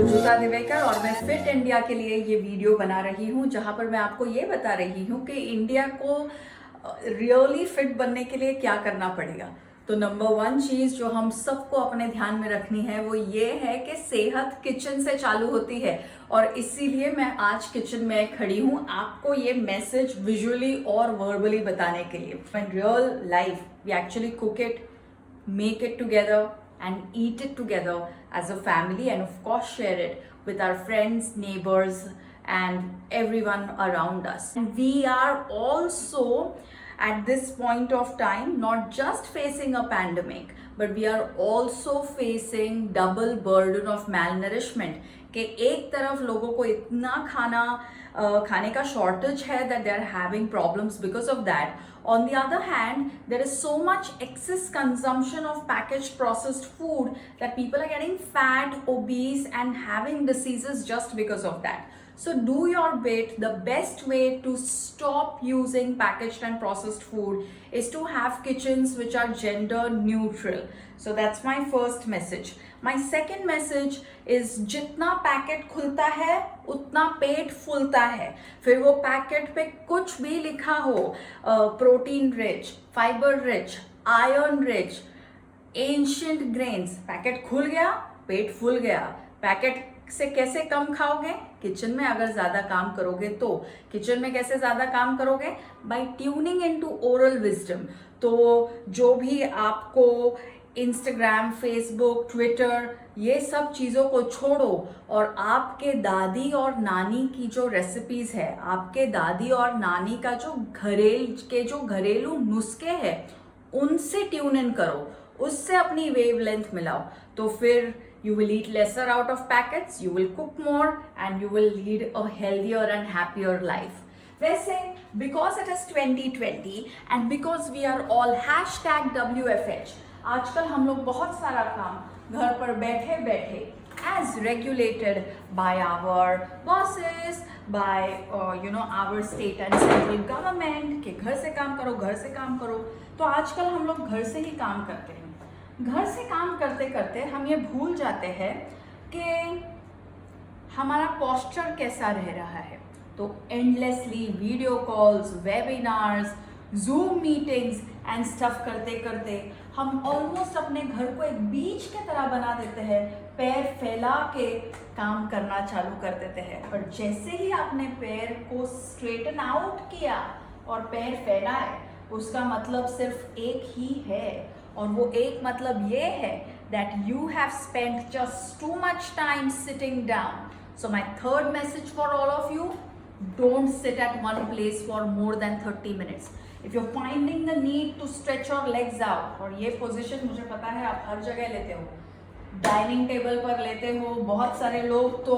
संजुता दिवेकर और मैं fit India के लिए ये वीडियो बना रही हूँ जहाँ पर मैं आपको ये बता रही हूँ कि इंडिया को रियली फिट बनने के लिए क्या करना पड़ेगा। तो नंबर वन चीज़ जो हम सबको अपने ध्यान में रखनी है वो ये है कि सेहत किचन से चालू होती है, और इसीलिए मैं आज किचन में खड़ी हूँ आपको ये मैसेज विजुअली और वर्बली बताने के लिए। In real life we actually cook it, make it together and eat it together as a family, and of course share it with our friends, neighbors and everyone around us. And we are also at this point of time not just facing a pandemic, but we are also facing double burden of malnourishment कि एक तरफ लोगों को इतना खाने का shortage है that they are having problems because of that. On the other hand, there is so much excess consumption of packaged processed food that people are getting fat, obese and having diseases just because of that. So do your bit. The best way to stop using packaged and processed food is to have kitchens which are gender neutral. So that's my first message. My second message is जितना packet खुलता है उतना पेट फूलता है। फिर वो packet पे कुछ भी लिखा हो, protein rich, fibre rich, iron rich, ancient grains, packet खुल गया पेट फूल गया। पैकेट से कैसे कम खाओगे? किचन में अगर ज्यादा काम करोगे तो। किचन में कैसे ज्यादा काम करोगे? By tuning into oral wisdom. तो जो भी आपको इंस्टाग्राम, फेसबुक, ट्विटर, ये सब चीज़ों को छोड़ो और आपके दादी और नानी की जो रेसिपीज है, आपके दादी और नानी का जो घरेलू नुस्खे हैं, उनसे ट्यून इन करो, उससे अपनी वेवलेंथ मिलाओ। तो फिर you will eat lesser out of packets, you will cook more and you will lead a healthier and happier life. वैसे because it is 2020 and because we are all #WFH, आजकल हम लोग बहुत सारा काम घर पर बैठे बैठे as regulated by our bosses, by our state and central government कि घर से काम करो। तो आजकल हम लोग घर से ही काम करते हैं। घर से काम करते करते हम ये भूल जाते हैं कि हमारा पोस्चर कैसा रह रहा है। तो endlessly video calls, webinars, zoom meetings and stuff करते करते हम ऑलमोस्ट अपने घर को एक बीच के तरह बना देते हैं, पैर फैला के काम करना चालू कर देते हैं। पर जैसे ही आपने पैर को स्ट्रेटन आउट किया और पैर फैलाए, उसका मतलब सिर्फ एक ही है, और वो एक मतलब ये है that you have spent just too much time sitting down. So my third message for all of you, don't sit at one place for more than 30 minutes. If you're finding the need to stretch your legs out, और ये position मुझे पता है आप हर जगह लेते हो, dining table पर लेते हो, बहुत सारे लोग तो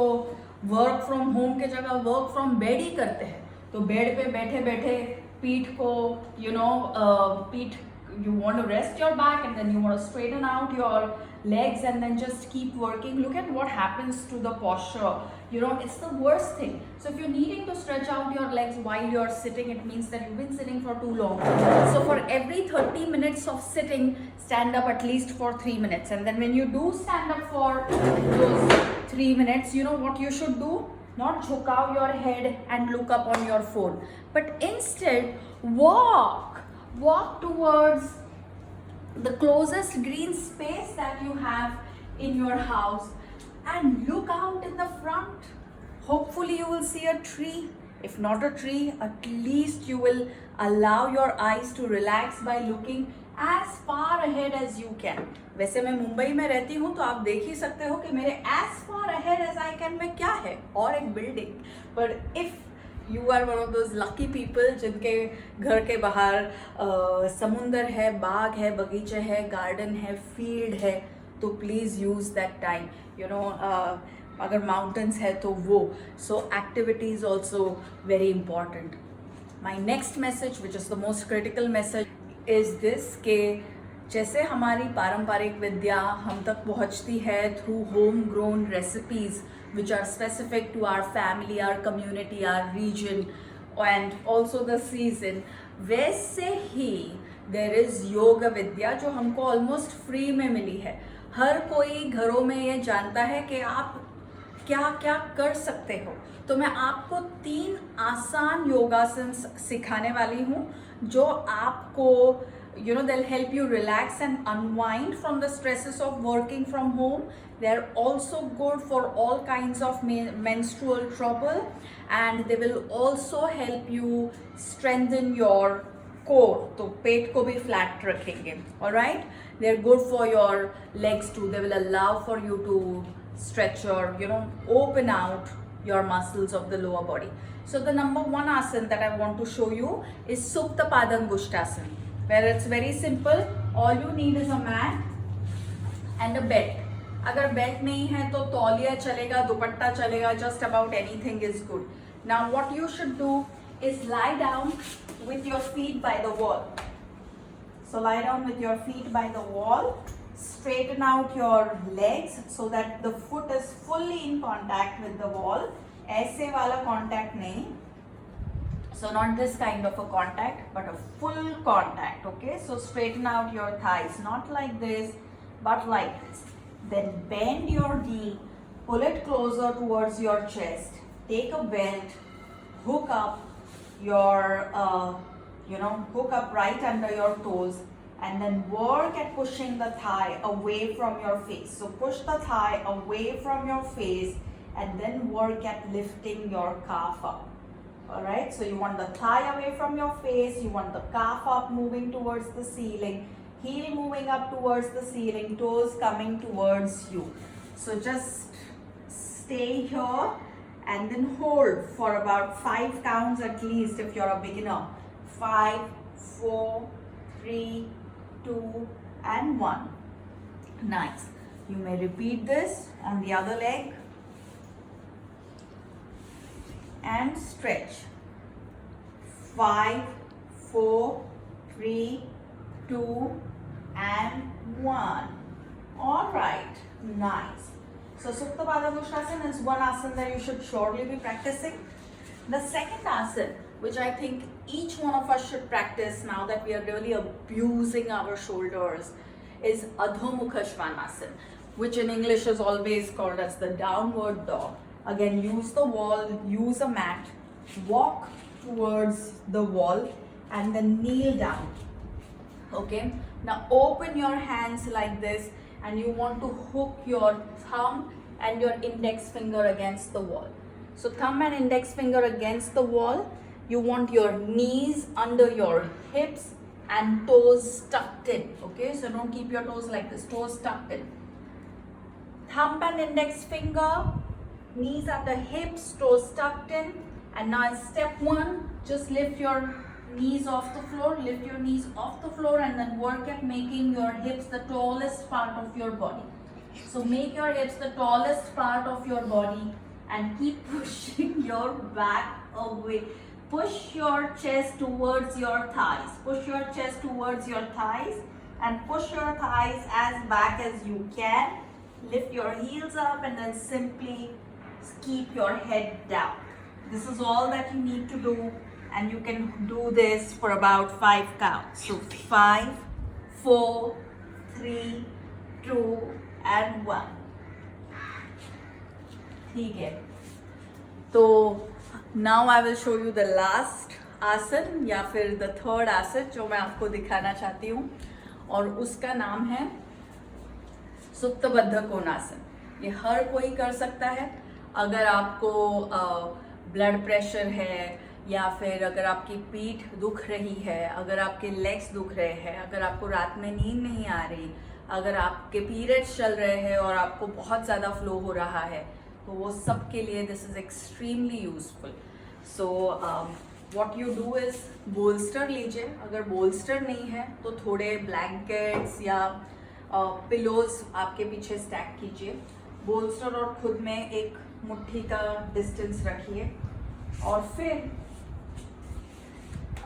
वर्क फ्रॉम होम के जगह वर्क फ्रॉम बेड ही करते हैं। तो बेड पे बैठे बैठे पीठ को you want to rest your back and then you want to straighten out your legs and then just keep working. Look at what happens to the posture. It's the worst thing. So if you're needing to stretch out your legs while you're sitting, it means that you've been sitting for too long. So for every 30 minutes of sitting, stand up at least for 3 minutes. And then when you do stand up for those 3 minutes, you know what you should do? Not jhukao your head and look up on your phone, but instead walk towards the closest green space that you have in your house and look out in the front. Hopefully you will see a tree. If not a tree, at least you will allow your eyes to relax by looking as far ahead as you can. वैसे मैं मुंबई में रहती हूँ तो आप देख ही सकते हो कि मेरे as far ahead as I can में क्या है, और एक बिल्डिंग। पर if you are one of those lucky people जिनके घर के बाहर समुंदर है, बाग है, बगीचे है, गार्डन है, फील्ड है, तो प्लीज़ यूज़ दैट टाइम। अगर माउंटेन्स है तो वो। सो activity is also very important. My next message which is the most critical message is this के जैसे हमारी पारंपरिक विद्या हम तक पहुंचती है through whom grown recipes which are specific to our family, our community, our region and also the season, वैसे ही there is yoga विद्या जो हमको almost free में मिली है। हर कोई घरों में ये जानता है कि आप क्या क्या कर सकते हो। तो मैं आपको 3 आसान योगासन सिखाने वाली हूँ जो आपको they'll help you relax and unwind from the stresses of working from home. They're also good for all kinds of menstrual trouble, and they will also help you strengthen your core. तो पेट को भी flat रखेंगे. Alright, they're good for your legs too. They will allow for you to stretch or open out your muscles of the lower body. So the number one asana that I want to show you is Supta Padangushtasana, where it's very simple. All you need is a mat and a bed. अगर bed नहीं है तो तौलिया चलेगा, दुपट्टा चलेगा, just about anything is good. Now what you should do is lie down with your feet by the wall. So lie down with your feet by the wall. Straighten out your legs so that the foot is fully in contact with the wall. ऐसे वाला contact नहीं. So not this kind of a contact, but a full contact. Okay. So straighten out your thighs, not like this, but like this. Then bend your knee, pull it closer towards your chest. Take a belt, hook up your, hook up right under your toes. And then work at pushing the thigh away from your face. So push the thigh away from your face and then work at lifting your calf up. Alright, so you want the thigh away from your face, you want the calf up moving towards the ceiling, heel moving up towards the ceiling, toes coming towards you. So just stay here and then hold for about 5 counts at least if you're a beginner. 5, 4, 3, 2 and 1. Nice. You may repeat this on the other leg and stretch. 5, 4, 3, 2 and 1. All right. Nice. So Supta Padangushtasana is one asana that you should surely be practicing. The second asana, which I think each one of us should practice now that we are really abusing our shoulders, is Adho Mukha Svanasana, which in English is always called as the downward dog. Again, use the wall, use a mat, walk towards the wall and then kneel down. Okay, now open your hands like this and you want to hook your thumb and your index finger against the wall. So thumb and index finger against the wall. You want your knees under your hips and toes tucked in. Okay, so don't keep your toes like this, toes tucked in. Thumb and index finger, knees at the hips, toes tucked in. And now step 1, just lift your knees off the floor, lift your knees off the floor and then work at making your hips the tallest part of your body. So make your hips the tallest part of your body and keep pushing your back away. Push your chest towards your thighs. Push your chest towards your thighs and push your thighs as back as you can. Lift your heels up and then simply keep your head down. This is all that you need to do, and you can do this for about 5 counts. So 5, 4, 3, 2 and 1. ठीक है. तो now I will show you the last आसन या फिर the third आसन जो मैं आपको दिखाना चाहती हूँ, और उसका नाम है सुप्तबद्ध कोणासन. ये हर कोई कर सकता है. अगर आपको ब्लड प्रेशर है, या फिर अगर आपकी पीठ दुख रही है, अगर आपके लेग्स दुख रहे हैं, अगर आपको रात में नींद नहीं आ रही, अगर आपके पीरियड्स चल रहे हैं और आपको बहुत ज़्यादा फ्लो हो रहा है, तो वो सब के लिए this is extremely useful. So what you do is bolster लीजिए. अगर बोल्स्टर नहीं है तो थोड़े ब्लैंकेट्स या पिलोज आपके पीछे स्टैक कीजिए. बोल्स्टर और खुद में एक मुट्ठी का डिस्टेंस रखिए और फिर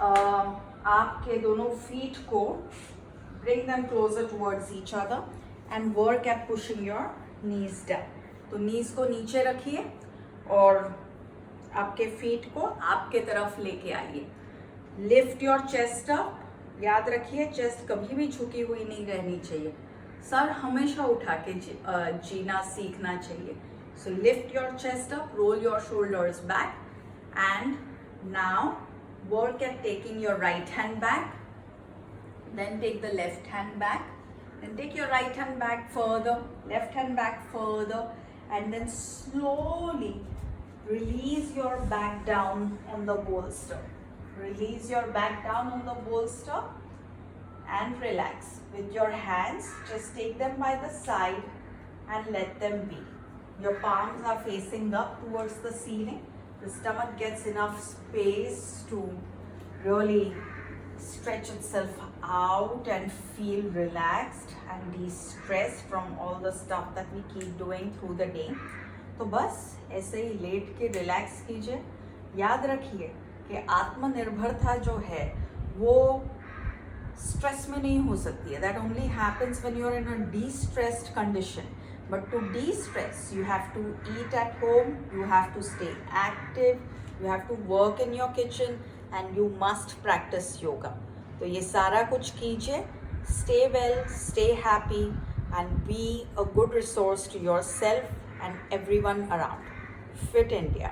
आपके दोनों फीट को bring them closer towards each other and work at pushing your knees down. तो knees को नीचे रखिए और आपके फीट को आपके तरफ लेके आइए. Lift your chest up. याद रखिए चेस्ट कभी भी झुकी हुई नहीं रहनी चाहिए. सर हमेशा उठा के जीना सीखना चाहिए. So lift your chest up, roll your shoulders back, and now work at taking your right hand back, then take the left hand back, then take your right hand back further, left hand back further, and then slowly release your back down on the bolster. Release your back down on the bolster and relax. With your hands, just take them by the side and let them be. Your palms are facing up towards the ceiling. The stomach gets enough space to really stretch itself out and feel relaxed and de-stressed from all the stuff that we keep doing through the day. तो बस ऐसे ही late के relax कीजिए. याद रखिए कि आत्मनिर्भरता जो है वो स्ट्रेस में नहीं हो सकती है. That only happens when you are in a de-stressed condition. But to de-stress, you have to eat at home, you have to stay active, you have to work in your kitchen, and you must practice yoga. तो ये सारा कुछ कीजिए. Stay well, stay happy, and be a good resource to yourself and everyone around. Fit India.